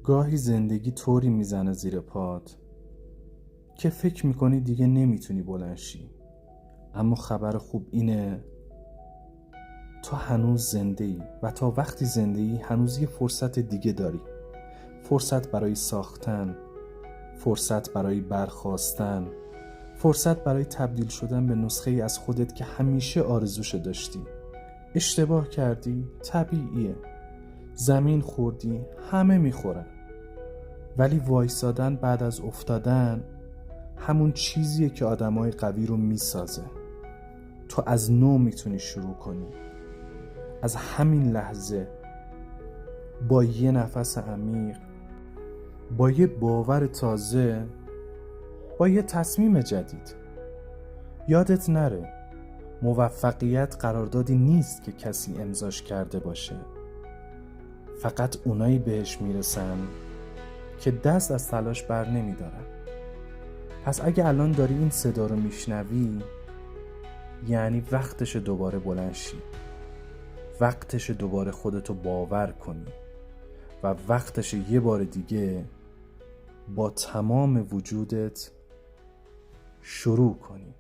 گاهی زندگی طوری میزنه زیر پات که فکر میکنی دیگه نمیتونی بلند شی، اما خبر خوب اینه تو هنوز زنده ای و تا وقتی زنده ای هنوز یه فرصت دیگه داری. فرصت برای ساختن، فرصت برای برخاستن، فرصت برای تبدیل شدن به نسخه ای از خودت که همیشه آرزوشو داشتی. اشتباه کردی؟ طبیعیه. زمین خوردی؟ همه میخورن. ولی وایسادن بعد از افتادن همون چیزیه که آدمای قوی رو میسازه. تو از نو میتونی شروع کنی. از همین لحظه با یه نفس عمیق، با یه باور تازه، با یه تصمیم جدید. یادت نره موفقیت قراردادی نیست که کسی امضاش کرده باشه. فقط اونایی بهش میرسن که دست از تلاش بر نمیدارن. پس اگه الان داری این صدا رو میشنوی، یعنی وقتش دوباره بلند شی، وقتش دوباره خودتو باور کنی و وقتش یه بار دیگه با تمام وجودت شروع کنی.